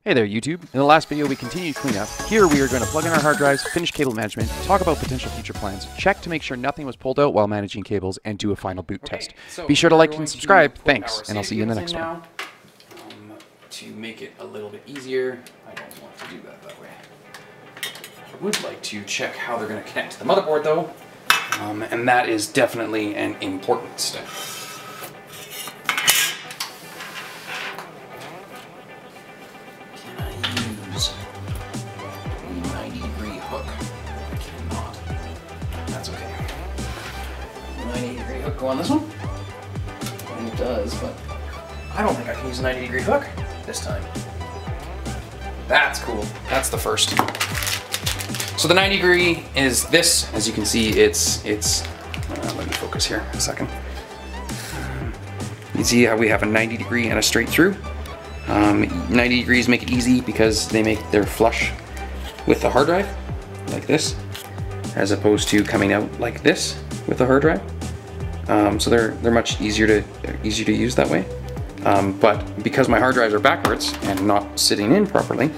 Hey there YouTube. In the last video we continued cleanup. Here we are going to plug in our hard drives, finish cable management, talk about potential future plans, check to make sure nothing was pulled out while managing cables, and do a final boot test. Be sure to like and subscribe. Thanks, and I'll see you in the next one. To make it a little bit easier, I don't want to do that way. I would like to check how they're going to connect to the motherboard though, and that is definitely an important step. Go on this one? I think it does, but I don't think I can use a 90-degree hook this time. That's cool. That's the first. So the 90-degree is this. As you can see, it's let me focus here a second. You see how we have a 90-degree and a straight through. 90 degrees make it easy because they're flush with the hard drive, like this, as opposed to coming out like this with the hard drive. So they're much easier to use that way. But because my hard drives are backwards and not sitting in properly,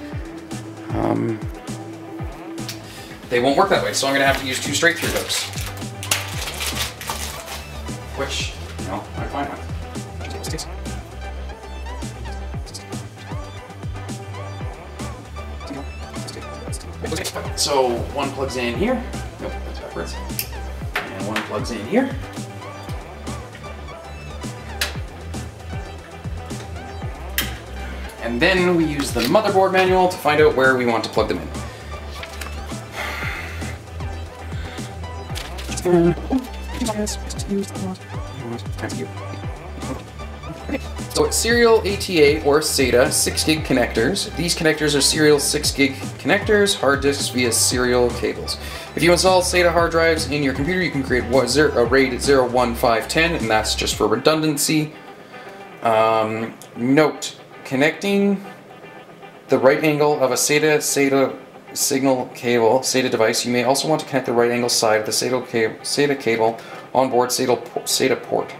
they won't work that way. So I'm going to have to use two straight through hooks, which, you know, I'm fine with. So one plugs in here. Nope, that's backwards. And one plugs in here. And then we use the motherboard manual to find out where we want to plug them in. So it's serial ATA or SATA 6 gig connectors. These connectors are serial 6 gig connectors, hard disks via serial cables. If you install SATA hard drives in your computer, you can create a RAID 01510, and that's just for redundancy. Note: connecting the right angle of a SATA signal cable, SATA device, you may also want to connect the right angle side of the SATA cable onboard SATA port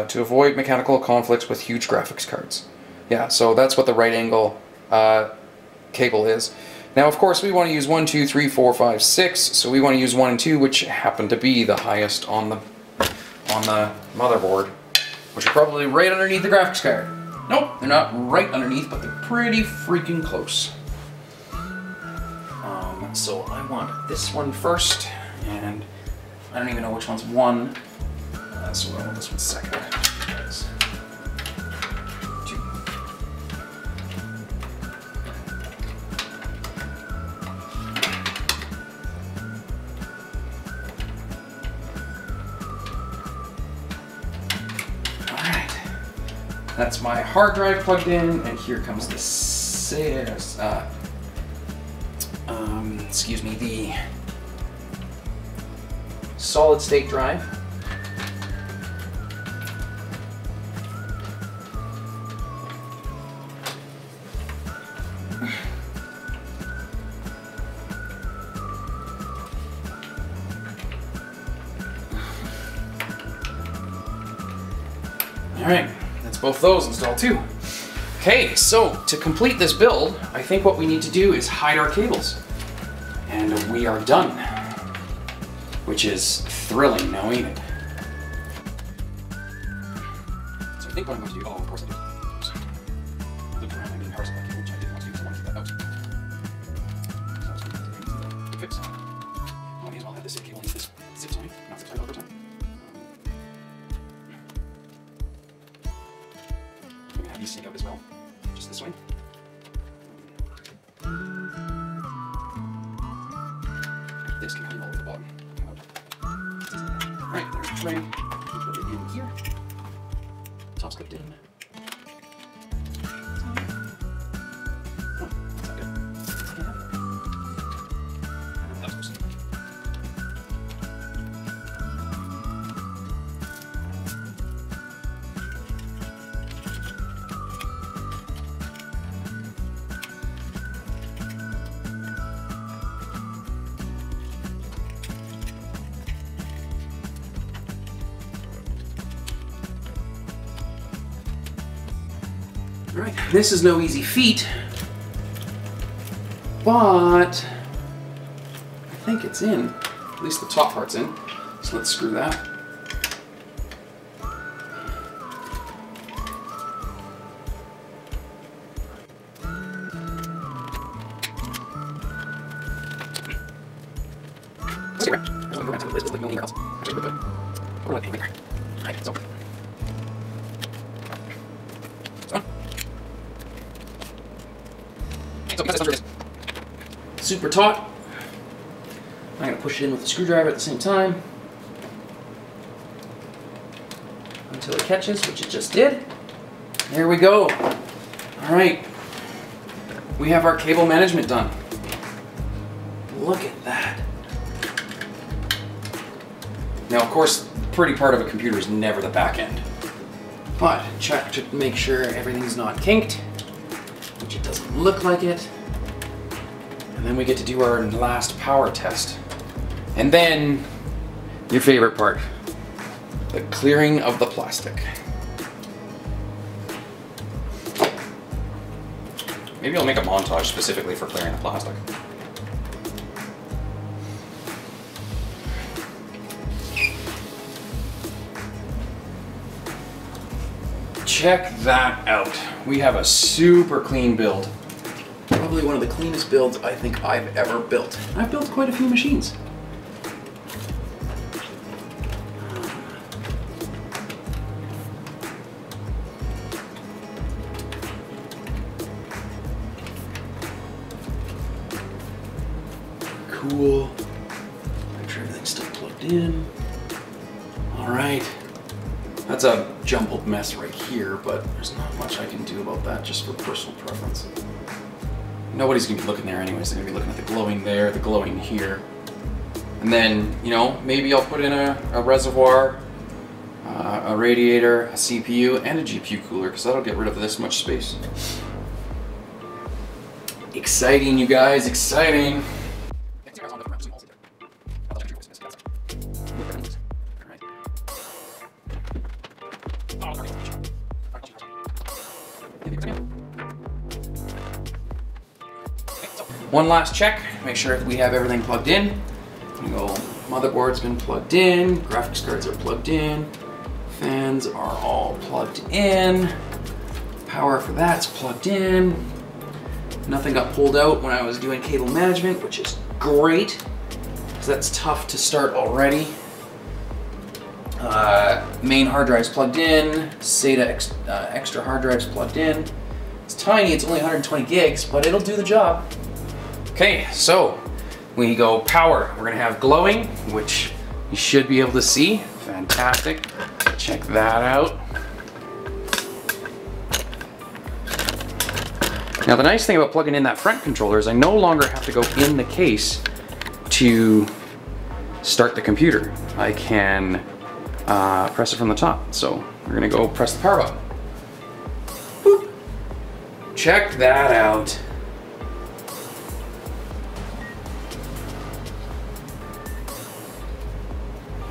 to avoid mechanical conflicts with huge graphics cards. Yeah, so that's what the right angle cable is. Now, of course, we want to use 1, 2, 3, 4, 5, 6, so we want to use 1 and 2, which happen to be the highest on the motherboard, which are probably right underneath the graphics card. Nope, they're not right underneath, but they're pretty freaking close. So I want this one first, and I don't even know which one's one, so I want this one second. Two. That's my hard drive plugged in, and here comes the the solid state drive. All right. Both those installed too. Okay, so to complete this build, I think what we need to do is hide our cables. And we are done. Which is thrilling now, ain't it? So I think what I'm going to do, oh, of course I do. I looked around, I didn't parcel that cable, which I didn't want to do, so I want to keep that out. So I was going to fix it. I may as well have this zip cable in this zip tie, not zip tie over time. You sneak up as well, just this way. This can come all over the bottom. Alright, there's the tray. Put it in here. Top's clipped in. Oh, that's not good. That was close. Alright, this is no easy feat, but I think it's in. At least the top part's in. So let's screw that. Super taut. I'm going to push it in with the screwdriver at the same time until it catches, which it just did. There we go. All right, we have our cable management done. Look at that. Now, of course, the pretty part of a computer is never the back end, but check to make sure everything's not kinked, which it doesn't look like it. And then we get to do our last power test. And then, your favorite part, the clearing of the plastic. Maybe I'll make a montage specifically for clearing the plastic. Check that out. We have a super clean build. Probably one of the cleanest builds I think I've ever built. I've built quite a few machines. Cool. Make sure everything's still plugged in. All right. That's a jumbled mess right here, but there's not much I can do about that just for personal preference. Nobody's gonna be looking there anyways. They're gonna be looking at the glowing there, the glowing here. And then, you know, maybe I'll put in a reservoir, a radiator, a CPU, and a GPU cooler, because that'll get rid of this much space. Exciting, you guys, exciting. One last check, make sure we have everything plugged in. We go, motherboard's been plugged in, graphics cards are plugged in, fans are all plugged in, power for that's plugged in. Nothing got pulled out when I was doing cable management, which is great, because that's tough to start already. Main hard drive's plugged in, SATA extra hard drive's plugged in. It's tiny, it's only 120 gigs, but it'll do the job. Okay, so we go power. We're gonna have glowing, which you should be able to see. Fantastic. Check that out. Now the nice thing about plugging in that front controller is I no longer have to go in the case to start the computer. I can press it from the top. So we're gonna go press the power button. Boop. Check that out.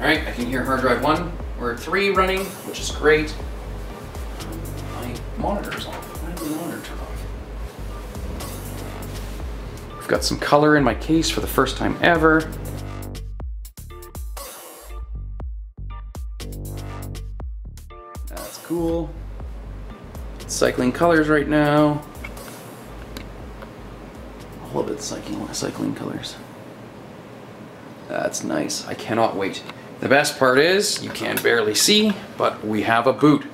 Alright, I can hear hard drive 1 or 3 running, which is great. My monitor's off. Why did the monitor turn off? I've got some color in my case for the first time ever. That's cool. It's cycling colors right now. All of it's cycling colors. That's nice. I cannot wait. The best part is, you can barely see, but we have a boot.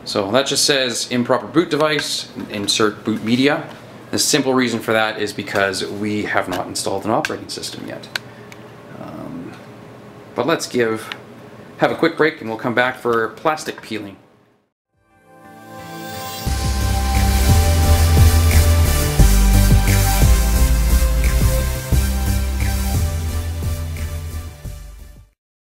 So that just says improper boot device, insert boot media. The simple reason for that is because we have not installed an operating system yet. But let's have a quick break and we'll come back for plastic peeling.